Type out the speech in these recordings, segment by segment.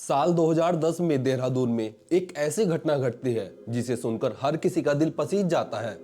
साल 2010 में देहरादून में एक ऐसी घटना घटती है जिसे सुनकर हर किसी का दिल पसीज जाता है।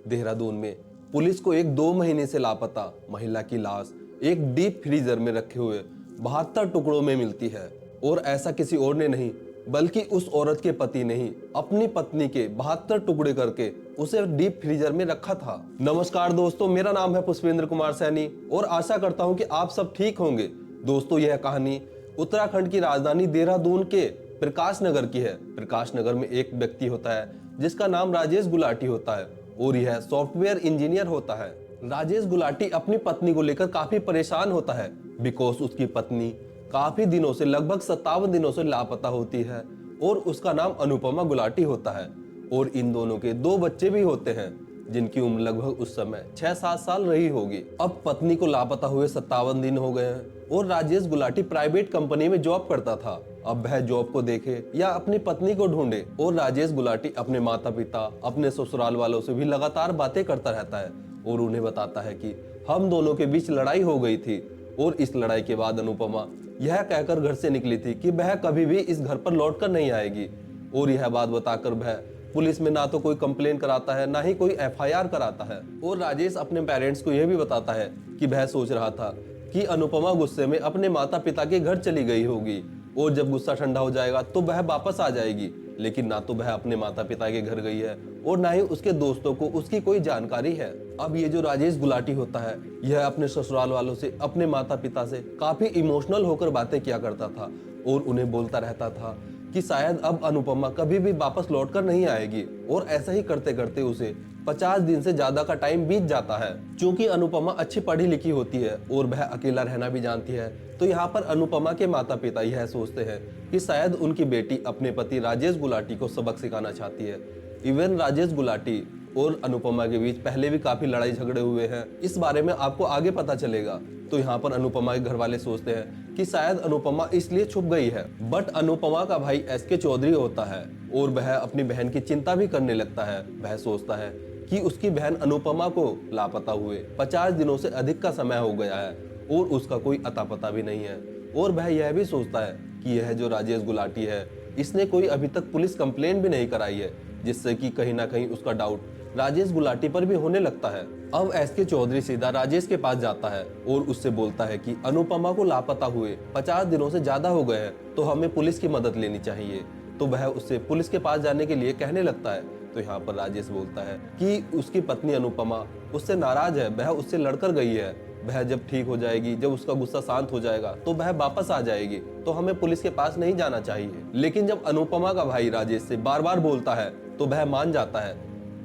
देहरादून में पुलिस को एक 2 महीने से लापता महिला की लाश एक डीप फ्रीजर में रखे हुए 72 टुकड़ों में मिलती है। और ऐसा किसी और ने नहीं बल्कि उस औरत के पति ने ही अपनी पत्नी के 72 टुकड़े करके उसे डीप फ्रीजर में रखा था। नमस्कार दोस्तों, मेरा नाम है पुष्पेंद्र कुमार सैनी और आशा करता हूँ कि आप सब ठीक होंगे। दोस्तों, यह कहानी उत्तराखंड की राजधानी देहरादून के प्रकाश नगर की है। प्रकाश नगर में एक व्यक्ति होता है जिसका नाम राजेश गुलाटी होता है और यह सॉफ्टवेयर इंजीनियर होता है। राजेश गुलाटी अपनी पत्नी को लेकर काफी परेशान होता है बिकॉज उसकी पत्नी काफी दिनों से लगभग 57 दिनों से लापता होती है और उसका नाम अनुपमा गुलाटी होता है। और इन दोनों के 2 बच्चे भी होते हैं जिनकी उम्र लगभग उस समय 6-7 साल रही होगी। अब पत्नी को लापता हुए 57 दिन हो गए हैं और राजेश गुलाटी प्राइवेट कंपनी में जॉब करता था। अब वह जॉब को देखे या अपनी पत्नी को ढूंढे और राजेश गुलाटी अपने माता पिता अपने ससुराल वालों से भी लगातार बातें करता रहता है और उन्हें बताता है कि हम दोनों के बीच लड़ाई हो गई थी और इस लड़ाई के बाद अनुपमा यह कहकर घर से निकली थी कि वह कभी भी इस घर पर लौटकर नहीं आएगी। और यह बात बताकर वह पुलिस में ना तो कोई कंप्लेन कराता है ना ही कोई एफआईआर कराता है। और राजेश अपने पेरेंट्स को यह भी बताता है कि वह सोच रहा था कि अनुपमा गुस्से में अपने माता पिता के घर चली गई होगी और जब गुस्सा ठंडा हो जाएगा तो वह वापस आ जाएगी। लेकिन ना तो वह अपने माता पिता के घर गई है और ना ही उसके दोस्तों को उसकी कोई जानकारी है। अब ये जो राजेश गुलाटी होता है यह अपने ससुराल वालों से अपने माता पिता से काफी इमोशनल होकर बातें किया करता था और उन्हें बोलता रहता था कि शायद अब अनुपमा कभी भी वापस लौटकर नहीं आएगी। और ऐसा ही करते करते उसे 50 दिन से ज्यादा का टाइम बीत जाता है। क्योंकि अनुपमा अच्छी पढ़ी लिखी होती है और वह अकेला रहना भी जानती है, तो यहाँ पर अनुपमा के माता पिता यह सोचते हैं कि शायद उनकी बेटी अपने पति राजेश गुलाटी को सबक सिखाना चाहती है। इवन राजेश गुलाटी और अनुपमा के बीच पहले भी काफी लड़ाई झगड़े हुए हैं, इस बारे में आपको आगे पता चलेगा। तो यहाँ पर अनुपमा के घर वाले सोचते हैं कि शायद अनुपमा इसलिए छुप गई है। बट अनुपमा का भाई एसके चौधरी होता है और वह अपनी बहन की चिंता भी करने लगता है। वह सोचता है कि उसकी बहन अनुपमा को लापता हुए 50 दिनों से अधिक का समय हो गया है और उसका कोई अता पता भी नहीं है। और वह यह भी सोचता है कि यह जो राजेश गुलाटी है इसने कोई अभी तक पुलिस कंप्लेन भी नहीं कराई है, जिससे कि कहीं ना कहीं उसका डाउट राजेश गुलाटी पर भी होने लगता है। अब एसके चौधरी सीधा राजेश के पास जाता है और उससे बोलता है कि अनुपमा को लापता हुए 50 दिनों से ज्यादा हो गए हैं, तो हमें पुलिस की मदद लेनी चाहिए। तो वह उससे पुलिस के पास जाने के लिए कहने लगता है। तो यहाँ पर राजेश बोलता है कि उसकी पत्नी अनुपमा उससे नाराज है, वह उससे लड़कर गई है, वह जब ठीक हो जाएगी, जब उसका गुस्सा शांत हो जाएगा तो वह वापस आ जाएगी, तो हमें पुलिस के पास नहीं जाना चाहिए। लेकिन जब अनुपमा का भाई राजेश से बार बार बोलता है तो वह मान जाता है।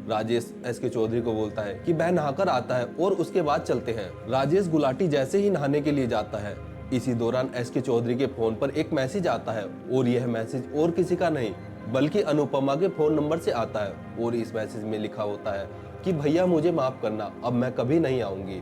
राजेश एसके चौधरी को बोलता है कि वह नहाकर आता है और उसके बाद चलते हैं। राजेश गुलाटी जैसे ही नहाने के लिए जाता है, इसी दौरान एसके चौधरी के फोन पर एक मैसेज आता है और यह मैसेज और किसी का नहीं बल्कि अनुपमा के फोन नंबर से आता है। और इस मैसेज में लिखा होता है कि भैया मुझे माफ करना, अब मैं कभी नहीं आऊंगी।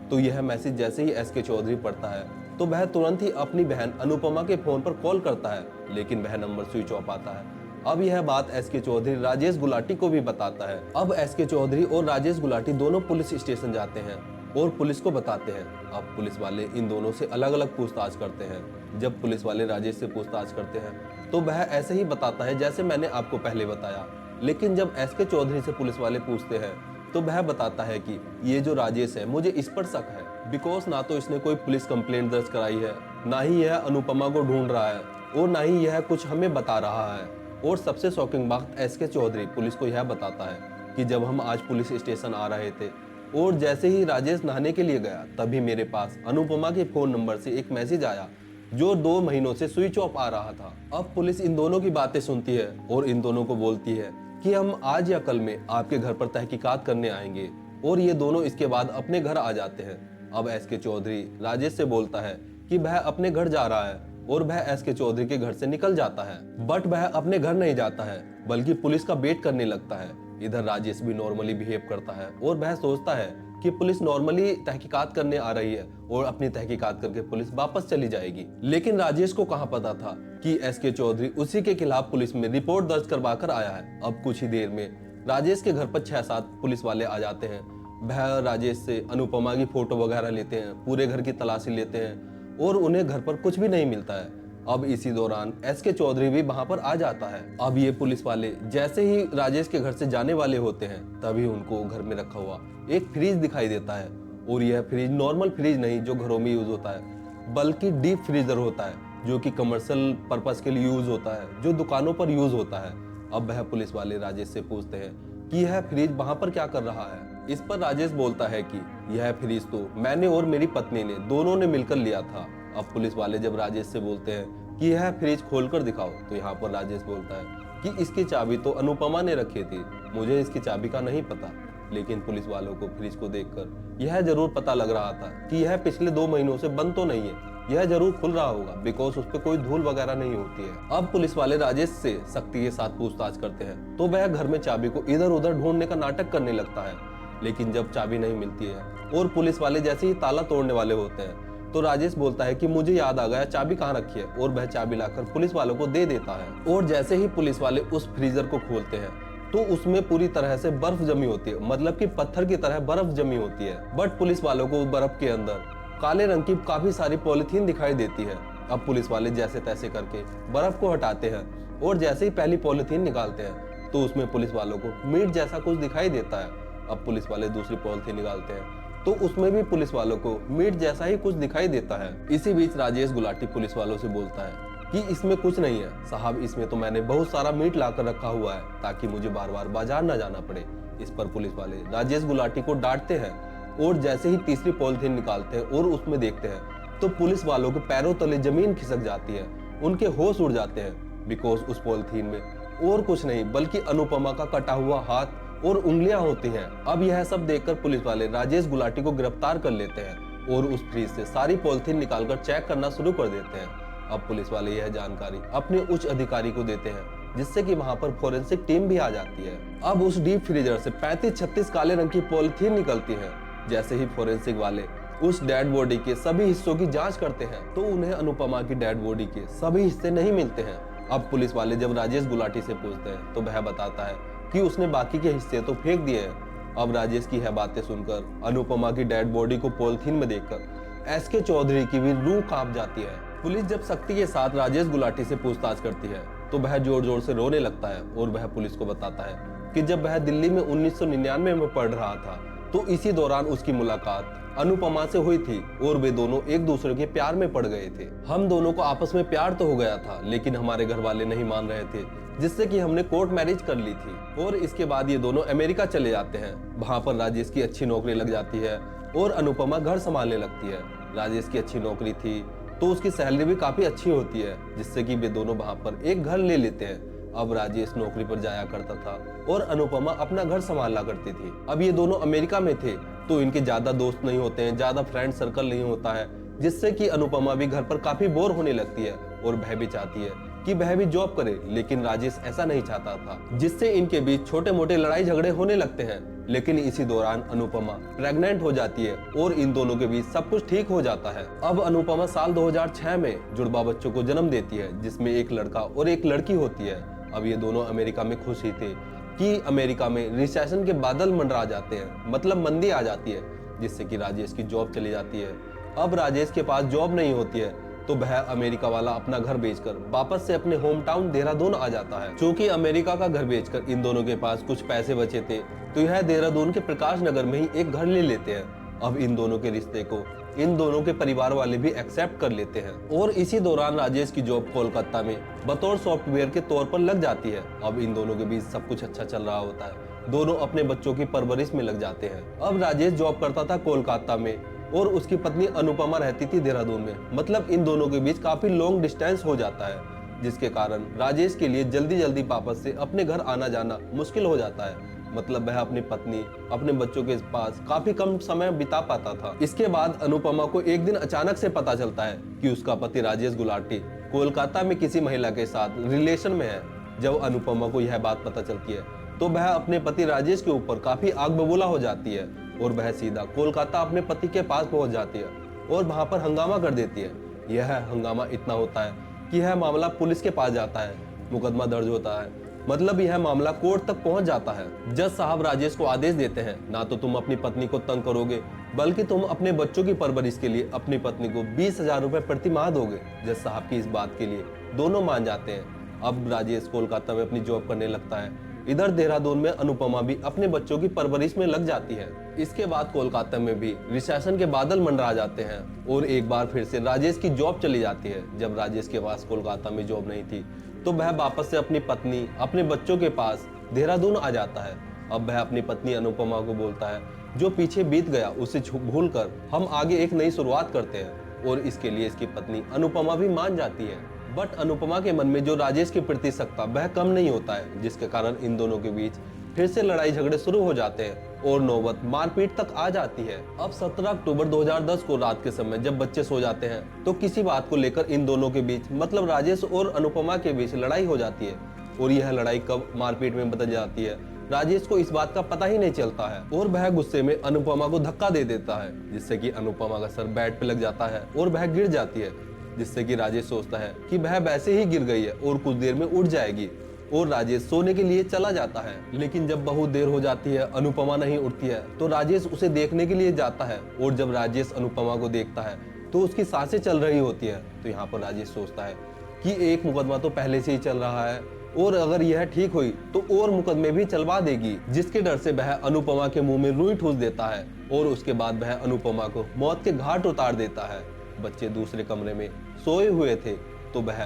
तो यह मैसेज जैसे ही एसके चौधरी पढ़ता है तो वह तुरंत ही अपनी बहन अनुपमा के फोन पर कॉल करता है, लेकिन वह नंबर स्विच ऑफ आता है। अब यह बात एसके चौधरी राजेश गुलाटी को भी बताता है। अब एसके चौधरी और राजेश गुलाटी दोनों पुलिस स्टेशन जाते हैं और पुलिस को बताते हैं। अब पुलिस वाले इन दोनों से अलग अलग पूछताछ करते हैं। जब पुलिस वाले राजेश से पूछताछ करते हैं तो वह ऐसे ही बताता है जैसे मैंने आपको पहले बताया। लेकिन जब एसके चौधरी से पुलिस वाले पूछते हैं तो वह बताता है कि ये जो राजेश है मुझे इस पर शक है, बिकॉज ना तो इसने कोई पुलिस कंप्लेंट दर्ज कराई है, ना ही यह अनुपमा को ढूंढ रहा है और ना ही यह कुछ हमें बता रहा है। और सबसे शॉकिंग बात, एसके चौधरी पुलिस को यह बताता है कि जब हम आज पुलिस स्टेशन आ रहे थे और जैसे ही राजेश नहाने के लिए गया तभी मेरे पास अनुपमा के फोन नंबर से एक मैसेज आया जो 2 महीनों से स्विच ऑफ आ रहा था। अब पुलिस इन दोनों की बातें सुनती है और इन दोनों को बोलती है कि हम आज या कल में आपके घर पर तहकीकात करने आएंगे। और ये दोनों इसके बाद अपने घर आ जाते हैं। अब एसके चौधरी राजेश से बोलता है कि वह अपने घर जा रहा है और वह एसके चौधरी के घर से निकल जाता है। बट वह अपने घर नहीं जाता है बल्कि पुलिस का वेट करने लगता है। इधर राजेश भी नॉर्मली बिहेव करता है और वह सोचता है कि पुलिस नॉर्मली तहकीकात करने आ रही है और अपनी तहकीकात करके पुलिस वापस चली जाएगी। लेकिन राजेश को कहां पता था कि एसके चौधरी उसी के खिलाफ पुलिस में रिपोर्ट दर्ज करवा कर आया है। अब कुछ ही देर में राजेश के घर पर 6-7 पुलिस वाले आ जाते हैं। वह राजेश से अनुपमा की फोटो वगैरह लेते हैं, पूरे घर की तलाशी लेते हैं और उन्हें घर पर कुछ भी नहीं मिलता है। अब इसी दौरान एसके चौधरी भी वहां पर आ जाता है। अब ये पुलिस वाले जैसे ही राजेश के घर से जाने वाले होते हैं तभी उनको घर में रखा हुआ एक फ्रिज दिखाई देता है। और यह फ्रिज नॉर्मल फ्रिज नहीं जो घरों में यूज होता है, बल्कि डीप फ्रीजर होता है जो कि कमर्शियल पर्पस के लिए यूज होता है, जो दुकानों पर यूज होता है। अब वह पुलिस वाले राजेश से पूछते हैं कि यह फ्रिज वहां पर क्या कर रहा है। इस पर राजेश बोलता है कि यह फ्रिज तो मैंने और मेरी पत्नी ने दोनों ने मिलकर लिया था। अब पुलिस वाले जब राजेश से बोलते हैं कि यह फ्रिज खोलकर दिखाओ, तो यहाँ पर राजेश बोलता है कि इसकी चाबी तो अनुपमा ने रखी थी, मुझे इसकी चाबी का नहीं पता। लेकिन पुलिस वालों को फ्रिज को देखकर यह जरूर पता लग रहा था कि यह पिछले 2 महीनों से बंद तो नहीं है, यह जरूर खुल रहा होगा, बिकॉज उस पर कोई धूल वगैरह नहीं होती है। अब पुलिस वाले राजेश से सख्ती के साथ पूछताछ करते हैं तो वह घर में चाबी को इधर उधर ढूंढने का नाटक करने लगता है। लेकिन जब चाबी नहीं मिलती है और पुलिस वाले जैसे ही ताला तोड़ने वाले होते हैं तो राजेश बोलता है कि मुझे याद आ गया चाबी कहाँ रखी है, और वह चाबी लाकर पुलिस वालों को दे देता है। और जैसे ही पुलिस वाले उस फ्रीजर को खोलते हैं तो उसमें पूरी तरह से बर्फ जमी होती है, मतलब कि पत्थर की तरह बर्फ जमी होती है। बट पुलिस वालों को बर्फ के अंदर काले रंग की काफी सारी पॉलिथीन दिखाई देती है। अब पुलिस वाले जैसे तैसे करके बर्फ को हटाते हैं और जैसे ही पहली पॉलिथीन निकालते हैं तो उसमें पुलिस वालों को मीट जैसा कुछ दिखाई देता है। अब पुलिस वाले दूसरी पॉलिथीन निकालते हैं तो उसमें भी पुलिस वालों को मीट जैसा ही कुछ दिखाई देता है। इसी बीच राजेश गुलाटी पुलिस वालों से बोलता है कि इसमें कुछ नहीं है साहब, इसमें तो मैंने बहुत सारा मीट लाकर रखा हुआ है ताकि मुझे बार बार बाजार न जाना पड़े। इस पर पुलिस वाले राजेश गुलाटी को डांटते हैं और जैसे ही तीसरी पॉलिथीन निकालते हैं और उसमें देखते हैं तो पुलिस वालों के पैरों तले जमीन खिसक जाती है, उनके होश उड़ जाते हैं। बिकॉज उस पॉलिथीन में और कुछ नहीं बल्कि अनुपमा का कटा हुआ हाथ और उंगलियां होती हैं। अब यह सब देखकर पुलिस वाले राजेश गुलाटी को गिरफ्तार कर लेते हैं और उस फ्रिज से सारी पॉलिथीन निकालकर चेक करना शुरू कर देते हैं। अब पुलिस वाले यह जानकारी अपने उच्च अधिकारी को देते हैं जिससे कि वहां पर फोरेंसिक टीम भी आ जाती है। अब उस डीप फ्रीजर से 35-36 काले रंग की पॉलिथीन निकलती है। जैसे ही फोरेंसिक वाले उस डेड बॉडी के सभी हिस्सों की जांच करते हैं तो उन्हें अनुपमा की डेड बॉडी के सभी हिस्से नहीं मिलते हैं। अब पुलिस वाले जब राजेश गुलाटी से पूछते हैं तो वह बताता है कि उसने बाकी के हिस्से तो फेंक दिए हैं। अब राजेश की यह बातें सुनकर अनुपमा की डेड बॉडी को पॉलिथीन में देखकर एसके चौधरी की भी रूह कांप जाती है। पुलिस जब सख्ती के साथ राजेश गुलाटी से पूछताछ करती है तो वह जोर जोर से रोने लगता है और वह पुलिस को बताता है कि जब वह दिल्ली में 1999 में पढ़ रहा था तो इसी दौरान उसकी मुलाकात अनुपमा से हुई थी और वे दोनों एक दूसरे के प्यार में पड़ गए थे। हम दोनों को आपस में प्यार तो हो गया था लेकिन हमारे घर वाले नहीं मान रहे थे, जिससे कि हमने कोर्ट मैरिज कर ली थी। और इसके बाद ये दोनों अमेरिका चले जाते हैं। वहां पर राजेश की अच्छी नौकरी लग जाती है और अनुपमा घर संभालने लगती है। राजेश की अच्छी नौकरी थी तो उसकी सैलरी भी काफी अच्छी होती है, जिससे कि वे दोनों वहां पर एक घर ले लेते हैं। अब राजेश नौकरी पर जाया करता था और अनुपमा अपना घर संभाला करती थी। अब ये दोनों अमेरिका में थे तो इनके ज्यादा दोस्त नहीं होते हैं, ज्यादा फ्रेंड सर्कल नहीं होता है, जिससे कि अनुपमा भी घर पर काफी बोर होने लगती है और वह भी चाहती है कि वह भी जॉब करे। लेकिन राजेश ऐसा नहीं चाहता था, जिससे इनके बीच छोटे मोटे लड़ाई झगड़े होने लगते हैं। लेकिन इसी दौरान अनुपमा प्रेग्नेंट हो जाती है और इन दोनों के बीच सब कुछ ठीक हो जाता है। अब अनुपमा साल 2006 में जुड़वा बच्चों को जन्म देती है, जिसमें एक लड़का और एक लड़की होती है। अब ये दोनों अमेरिका में खुश ही थे कि अमेरिका में रिसेशन के बादल मंडरा जाते हैं, मतलब मंदी आ जाती है, जिससे कि राजेश की जॉब चली जाती है। अब राजेश के पास जॉब नहीं होती है तो वह अमेरिका वाला अपना घर बेचकर वापस से अपने होम टाउन देहरादून आ जाता है। क्योंकि अमेरिका का घर बेचकर इन दोनों के पास कुछ पैसे बचे थे तो यह देहरादून के प्रकाश नगर में ही एक घर ले लेते हैं। अब इन दोनों के रिश्ते को इन दोनों के परिवार वाले भी एक्सेप्ट कर लेते हैं और इसी दौरान राजेश की जॉब कोलकाता में बतौर सॉफ्टवेयर के तौर पर लग जाती है। अब इन दोनों के बीच सब कुछ अच्छा चल रहा होता है, दोनों अपने बच्चों की परवरिश में लग जाते हैं। अब राजेश जॉब करता था कोलकाता में और उसकी पत्नी अनुपमा रहती थी देहरादून में, मतलब इन दोनों के बीच काफी लॉन्ग डिस्टेंस हो जाता है, जिसके कारण राजेश के लिए जल्दी जल्दी वापस से अपने घर आना जाना मुश्किल हो जाता है। मतलब वह अपनी पत्नी अपने बच्चों के पास काफी कम समय बिता पाता था। इसके बाद अनुपमा को एक दिन अचानक से पता चलता है कि उसका पति राजेश गुलाटी कोलकाता में किसी महिला के साथ रिलेशन में है। जब अनुपमा को यह बात पता चलती है तो वह अपने पति राजेश के ऊपर काफी आग बबूला हो जाती है और वह सीधा कोलकाता अपने पति के पास पहुंच जाती है और वहां पर हंगामा कर देती है। यह हंगामा इतना होता है कि यह मामला पुलिस के पास जाता है, मुकदमा दर्ज होता है, मतलब यह मामला कोर्ट तक पहुंच जाता है। जज साहब राजेश को आदेश देते हैं, ना तो तुम अपनी पत्नी को तंग करोगे बल्कि तुम अपने बच्चों की परवरिश के लिए अपनी पत्नी को 20,000 रुपए प्रति माह दोगे। जज साहब की इस बात के लिए दोनों मान जाते हैं। अब राजेश कोलकाता में अपनी जॉब करने लगता है। इधर देहरादून में अनुपमा भी अपने बच्चों की परवरिश में लग जाती है। इसके बाद कोलकाता में भी रिसेशन के बादल मंडरा जाते हैं और एक बार फिर से राजेश की जॉब चली जाती है। जब राजेश के पास कोलकाता में जॉब नहीं थी तो वह वापस से अपनी पत्नी, अपने बच्चों के पास देहरादून आ जाता है। अब वह अपनी पत्नी अनुपमा को बोलता है, जो पीछे बीत गया उसे भूलकर हम आगे एक नई शुरुआत करते हैं। और इसके लिए इसकी पत्नी अनुपमा भी मान जाती है। बट अनुपमा के मन में जो राजेश के प्रति शक था वह कम नहीं होता है, जिसके कारण इन दोनों के बीच फिर से लड़ाई झगड़े शुरू हो जाते हैं और नौबत मारपीट तक आ जाती है। अब 17 अक्टूबर 2010 को रात के समय जब बच्चे सो जाते हैं तो किसी बात को लेकर इन दोनों के बीच, मतलब राजेश और अनुपमा के बीच लड़ाई हो जाती है। और यह लड़ाई कब मारपीट में बदल जाती है राजेश को इस बात का पता ही नहीं चलता है और वह गुस्से में अनुपमा को धक्का दे देता है, जिससे कि अनुपमा का सर बेड पे लग जाता है और वह गिर जाती है। जिससे कि राजेश सोचता है कि वह वैसे ही गिर गई है और कुछ देर में उठ जाएगी और राजेश सोने के लिए चला जाता है। लेकिन जब बहुत देर हो जाती है, अनुपमा नहीं उठती है तो राजेश उसे देखने के लिए जाता है और जब राजेश अनुपमा को देखता है तो उसकी सांसें चल रही होती है। तो यहाँ पर राजेश सोचता है कि एक मुकदमा तो पहले से ही चल रहा है और अगर यह ठीक हुई तो और मुकदमे भी चलवा देगी, जिसके डर से वह अनुपमा के मुंह में रुई ठूस देता है और उसके बाद वह अनुपमा को मौत के घाट उतार देता है। बच्चे दूसरे कमरे में सोए हुए थे तो वह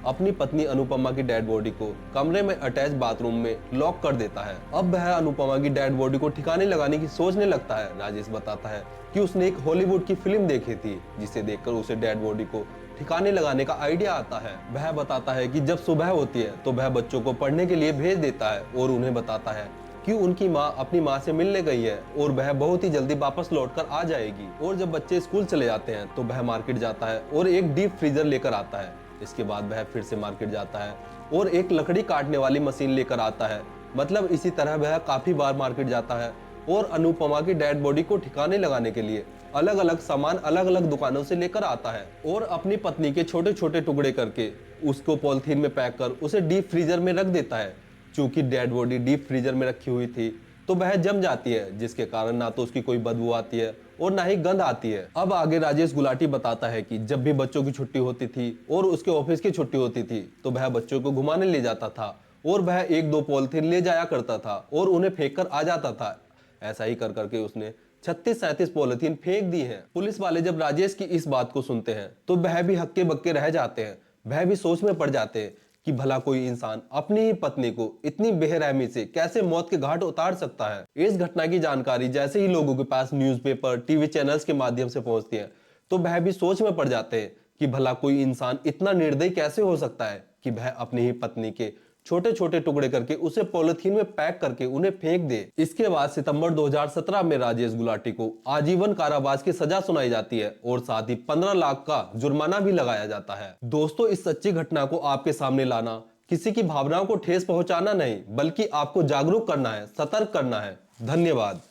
अपनी पत्नी अनुपमा की डेड बॉडी को कमरे में अटैच बाथरूम में लॉक कर देता है। अब वह अनुपमा की डेड बॉडी को ठिकाने लगाने की सोचने लगता है। राजेश बताता है कि उसने एक हॉलीवुड की फिल्म देखी थी जिसे देखकर उसे डेड बॉडी को ठिकाने लगाने का आइडिया आता है। वह बताता है कि जब सुबह होती है तो वह बच्चों को पढ़ने के लिए भेज देता है और उन्हें बताता है कि उनकी माँ अपनी माँ से मिलने गई है और वह बहुत ही जल्दी वापस लौटकर आ जाएगी। और जब बच्चे स्कूल चले जाते हैं तो वह मार्केट जाता है और एक डीप फ्रीजर लेकर आता है। इसके बाद वह फिर से मार्केट जाता है और एक लकड़ी काटने वाली मशीन लेकर आता है। मतलब इसी तरह वह काफी बार मार्केट जाता है और अनुपमा की डेड बॉडी को ठिकाने लगाने के लिए अलग अलग सामान अलग अलग दुकानों से लेकर आता है और अपनी पत्नी के छोटे छोटे टुकड़े करके उसको पॉलिथीन में पैक कर उसे डीप फ्रीजर में रख देता है। चूंकि डेड बॉडी डीप फ्रीजर में रखी हुई थी तो वह जम जाती है, जिसके कारण ना तो उसकी कोई बदबू आती है और ना ही गंध आती है। अब आगे राजेश गुलाटी बताता है कि जब भी बच्चों की छुट्टी होती थी और उसके ऑफिस की छुट्टी होती थी तो वह बच्चों को घुमाने ले जाता था और वह एक दो पॉलिथीन ले जाया करता था और उन्हें फेंक कर आ जाता था। ऐसा ही कर करके उसने 36-37 पॉलिथीन फेंक दी हैं। पुलिस वाले जब राजेश की इस बात को सुनते हैं तो वह भी हक्के बक्के रह जाते हैं। वह भी सोच में पड़ जाते हैं कि भला कोई इंसान अपनी ही पत्नी को इतनी बेरहमी से कैसे मौत के घाट उतार सकता है। इस घटना की जानकारी जैसे ही लोगों के पास न्यूज़पेपर, टीवी चैनल्स के माध्यम से पहुंचती है तो वह भी सोच में पड़ जाते हैं कि भला कोई इंसान इतना निर्दयी कैसे हो सकता है कि वह अपनी ही पत्नी के छोटे छोटे टुकड़े करके उसे पॉलिथीन में पैक करके उन्हें फेंक दे। इसके बाद सितंबर 2017 में राजेश गुलाटी को आजीवन कारावास की सजा सुनाई जाती है और साथ ही 15 लाख का जुर्माना भी लगाया जाता है। दोस्तों, इस सच्ची घटना को आपके सामने लाना किसी की भावनाओं को ठेस पहुंचाना नहीं, बल्कि आपको जागरूक करना है, सतर्क करना है। धन्यवाद।